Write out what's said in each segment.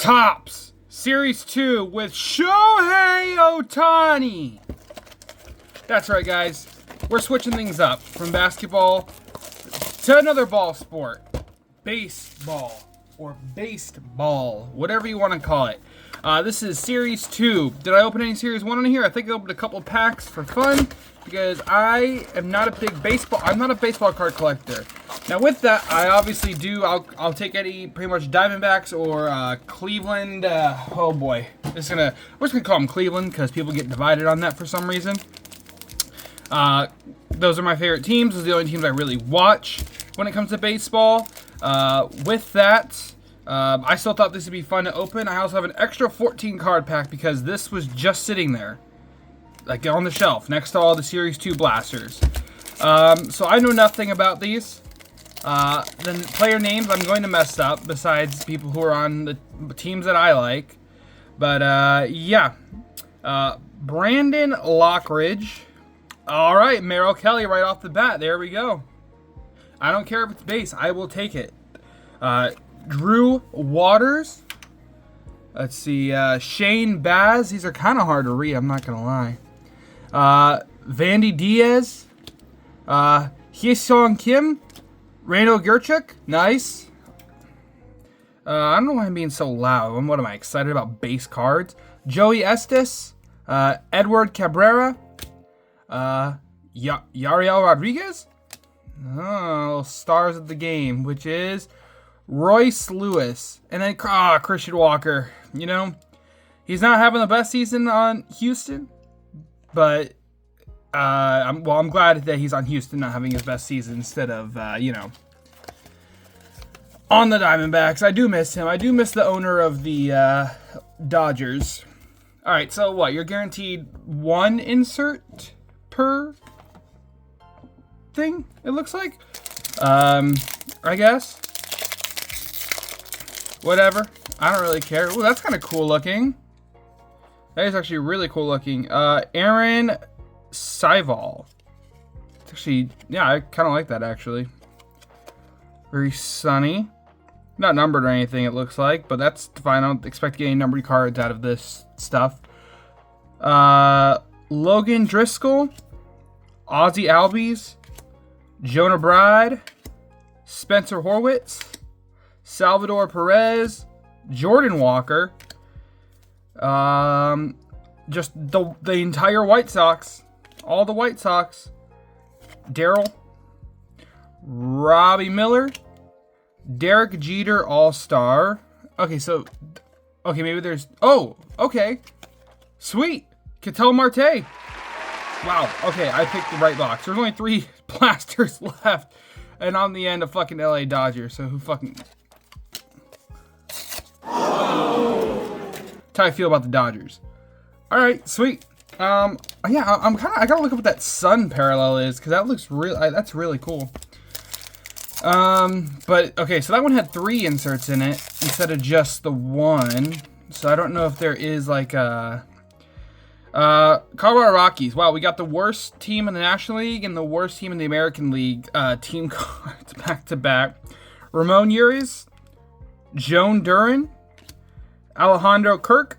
Topps Series 2 with Shohei Ohtani. That's right, guys. We're switching things up from basketball to another ball sport. Baseball or baseball, whatever you want to call it. This is Series 2. Did I open any Series 1 in here? I think I opened a couple packs for fun because I am not a big baseball. I'm not a baseball card collector. Now with that, I obviously do. I'll take any pretty much Diamondbacks or Cleveland. Oh boy, we're just gonna call them Cleveland because people get divided on that for some reason. Those are my favorite teams. Those are the only teams I really watch when it comes to baseball. With that, I still thought this would be fun to open. I also have an extra 14 card pack because this was just sitting there, like on the shelf next to all the Series 2 blasters. So I know nothing about these. The player names I'm going to mess up besides people who are on the teams that I like. But yeah, Brandon Lockridge. All right, Merrill Kelly right off the bat. There we go. I don't care if it's base. I will take it. Drew Waters. Let's see. Shane Baz. These are kind of hard to read. I'm not going to lie. Vandy Diaz. Hye-Sung Kim. Randall Gerchuk. Nice. I don't know why I'm being so loud. What am I, excited about base cards? Joey Estes. Edward Cabrera. Yariel Rodriguez. Oh, stars of the game, which is Royce Lewis. And then Christian Walker. You know, he's not having the best season on Houston, but I'm glad that he's on Houston not having his best season instead of, you know, on the Diamondbacks. I do miss him. I do miss the owner of the Dodgers. All right, so what? You're guaranteed one insert per thing, it looks like. I guess. Whatever. I don't really care. Ooh, that's kind of cool looking. That is actually really cool looking. Aaron Seival. It's actually, yeah, I kind of like that actually. Very sunny. Not numbered or anything, it looks like, but that's fine. I don't expect to get any numbered cards out of this stuff. Logan Driscoll. Ozzie Albies. Jonah Bride. Spencer Horwitz. Salvador Perez. Jordan Walker. Just the entire White Sox. All the White Sox. Daryl. Robbie Miller. Derek Jeter All-Star. Okay, so... Okay, maybe there's... Oh, okay. Sweet. Ketel Marte. Wow, okay, I picked the right box. There's only 3 blasters left. And on the end, a fucking LA Dodger. So who fucking... That's how I feel about the Dodgers. Alright, sweet. Yeah, I gotta look up what that sun parallel is, because that looks that's really cool. But, okay, so that one had 3 inserts in it, instead of just the 1. So I don't know if there is, like, Colorado Rockies. Wow, we got the worst team in the National League and the worst team in the American League, team cards back to back. Ramon Urias, Joan Duran, Alejandro Kirk,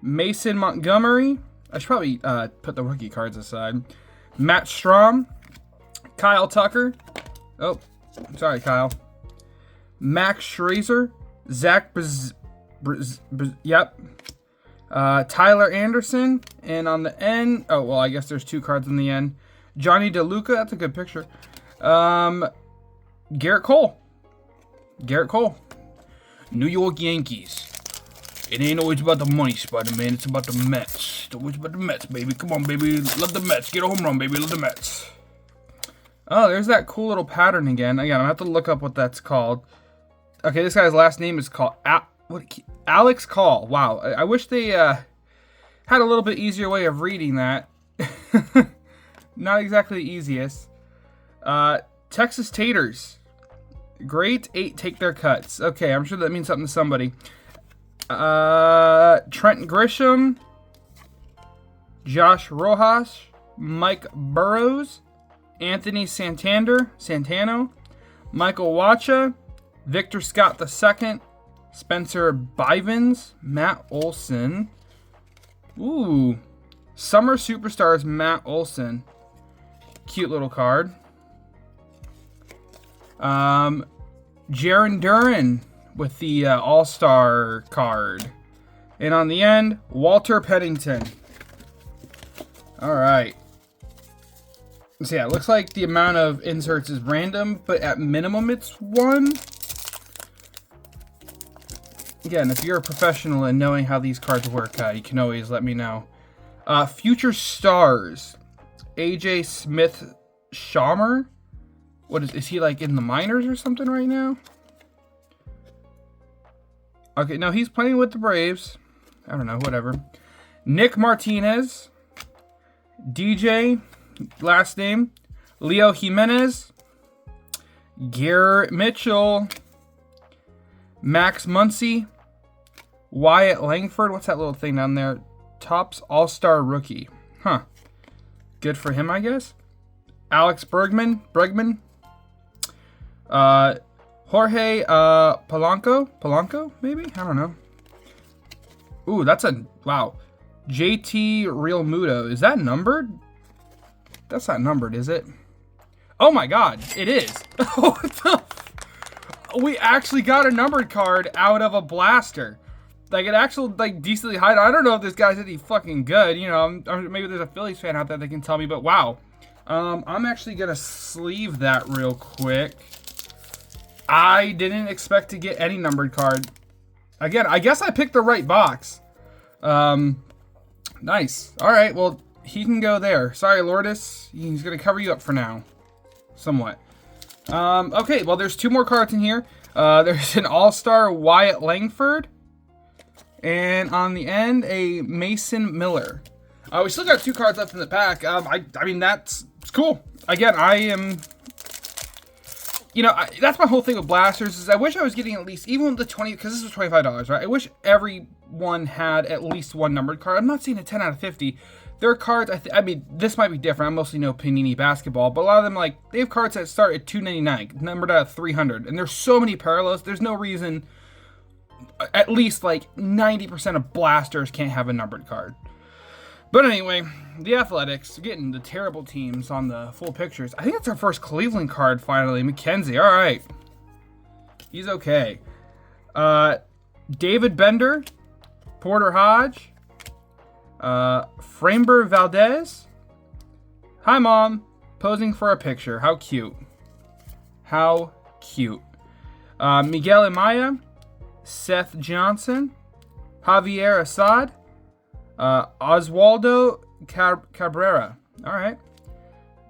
Mason Montgomery. I should probably put the rookie cards aside. Matt Strahm, Kyle Tucker. Oh, sorry, Kyle. Max Scherzer, Zach Tyler Anderson, and on the end, oh well, I guess there's 2 cards on the end. Johnny DeLuca, that's a good picture. Garrett Cole. New York Yankees. It ain't always about the money, Spider-Man. It's about the Mets. It's always about the Mets, baby. Come on, baby. Love the Mets. Get a home run, baby. Love the Mets. Oh, there's that cool little pattern again. Again, I'm going to have to look up what that's called. Okay, this guy's last name is called Alex Call. Wow. I wish they had a little bit easier way of reading that. Not exactly the easiest. Texas Taters. Great 8 take their cuts. Okay, I'm sure that means something to somebody. Trent Grisham. Josh Rojas. Mike Burrows. Anthony Santano. Michael Wacha. Victor Scott II. Spencer Bivens, Matt Olson. Ooh, Summer Superstars, Matt Olson. Cute little card. Jaron Duran with the All-Star card. And on the end, Walter Pennington. All right. So yeah, it looks like the amount of inserts is random, but at minimum it's 1. Again, if you're a professional and knowing how these cards work, you can always let me know. Future Stars. AJ Smith Schamer. What is he like in the minors or something right now? Okay, no, he's playing with the Braves. I don't know, whatever. Nick Martinez. DJ, last name. Leo Jimenez. Garrett Mitchell. Max Muncy. Wyatt Langford. What's that little thing down there? Topps All-Star Rookie. Huh. Good for him, I guess. Alex Bregman. Jorge Polanco, maybe? I don't know. Ooh, that's a... Wow. JT Real Muto. Is that numbered? That's not numbered, is it? Oh my god, it is. We actually got a numbered card out of a blaster. Like, an actual, like, decently high. I don't know if this guy's any fucking good. You know, maybe there's a Phillies fan out there that can tell me, but wow. I'm actually going to sleeve that real quick. I didn't expect to get any numbered card. Again, I guess I picked the right box. Nice. All right, well, he can go there. Sorry, Lourdes. He's going to cover you up for now. Somewhat. Okay, well, there's 2 more cards in here. There's an All-Star Wyatt Langford. And on the end, a Mason Miller. We still got 2 cards left in the pack. I mean, that's cool. Again, I am... You know, that's my whole thing with blasters, is I wish I was getting at least, even the 20, because this was $25, right? I wish everyone had at least 1 numbered card. I'm not seeing a 10 out of 50. There are cards, I mean, this might be different. I mostly know Panini basketball, but a lot of them, like, they have cards that start at $299, numbered out of 300. And there's so many parallels, there's no reason, at least, like, 90% of blasters can't have a numbered card. But anyway, the Athletics, getting the terrible teams on the full pictures. I think that's our first Cleveland card, finally. McKenzie, all right. He's okay. David Bender, Porter Hodge, Framber Valdez. Hi, Mom. Posing for a picture. How cute. How cute. Miguel Amaya, Seth Johnson, Javier Assad, Oswaldo Cabrera. All right.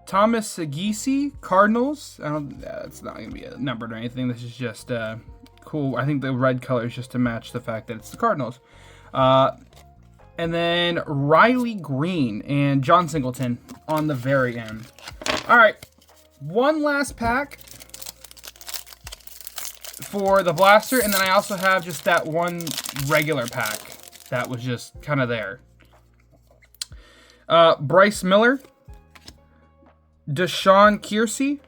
Thomas Sagisi, Cardinals. That's not going to be a numbered or anything. This is just cool. I think the red color is just to match the fact that it's the Cardinals. And then Riley Green and John Singleton on the very end. All right. One last pack for the blaster. And then I also have just that one regular pack that was just kind of there. Bryce Miller, Deshaun Kiersey,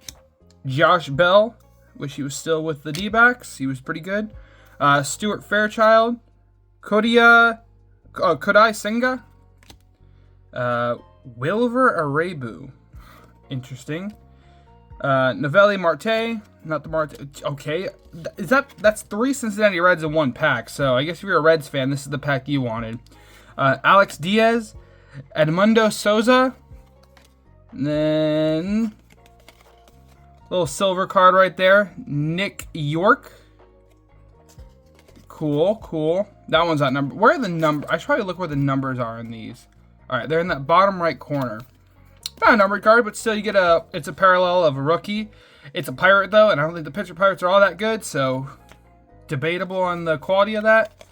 Josh Bell. Wish he was still with the D-backs. He was pretty good. Stuart Fairchild, Kodai Senga, Wilver Arebu. Interesting. Novelli Marte, not the Marte. Okay, that's 3 Cincinnati Reds in 1 pack. So I guess if you're a Reds fan, this is the pack you wanted. Alex Diaz, Edmundo Souza, and then little silver card right there. Nick York. Cool. That one's not numbered. Where are the numbers? I should probably look where the numbers are in these. All right, they're in that bottom right corner. Not a numbered card, but still you get it's a parallel of a rookie. It's a Pirate, though, and I don't think the Pitcher Pirates are all that good, so debatable on the quality of that.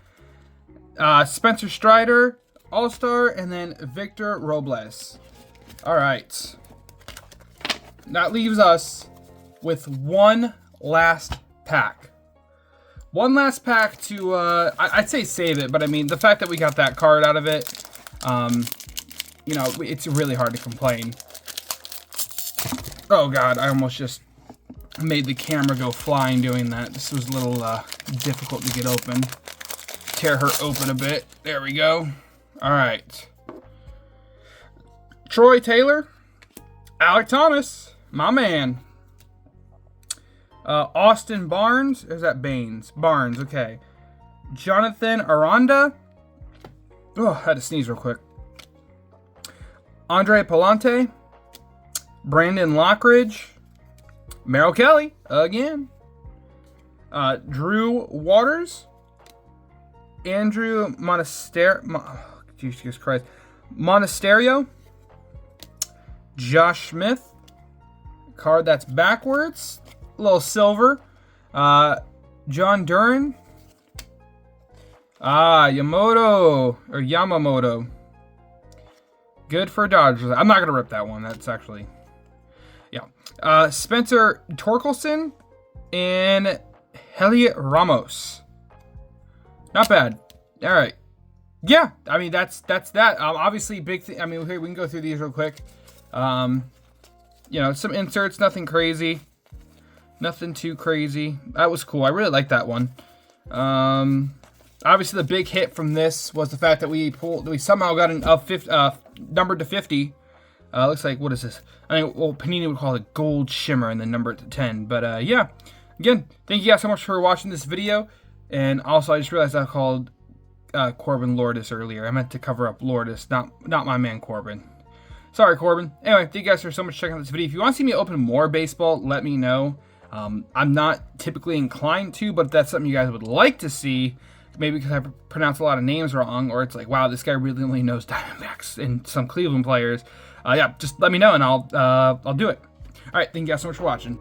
Spencer Strider, All-Star, and then Victor Robles. All right. That leaves us with one last pack. One last pack to, I'd say save it, but I mean, the fact that we got that card out of it, you know, it's really hard to complain. Oh God, I almost just made the camera go flying doing that. This was a little difficult to get open. Tear her open a bit. There we go. All right. Troy Taylor. Alec Thomas. My man. Austin Barnes. Or is that Baines? Barnes, okay. Jonathan Aranda. Oh, I had to sneeze real quick. Andre Palante. Brandon Lockridge. Merrill Kelly, again. Drew Waters. Andrew Jesus Christ. Monasterio. Josh Smith. Card that's backwards. A little silver. John Duran. Yamamoto. Good for Dodgers. I'm not going to rip that one. That's actually... Yeah. Spencer Torkelson and Heliot Ramos. Not bad. All right. Yeah. I mean, that's that. Obviously, big thing. I mean, we can go through these real quick. You know, some inserts. Nothing crazy. Nothing too crazy. That was cool. I really like that one. Obviously, the big hit from this was the fact that we somehow got an numbered to 50. Looks like, what is this? I mean, well, Panini would call it gold shimmer and then number it to 10. But yeah, again, thank you guys so much for watching this video. And also, I just realized I called Corbin Lourdes earlier. I meant to cover up Lourdes, not my man Corbin. Sorry, Corbin. Anyway, thank you guys for so much checking out this video. If you want to see me open more baseball, let me know. I'm not typically inclined to, but if that's something you guys would like to see, maybe because I pronounce a lot of names wrong, or it's like, wow, this guy really only knows Diamondbacks and some Cleveland players. Yeah, just let me know and I'll do it. All right, thank you guys so much for watching.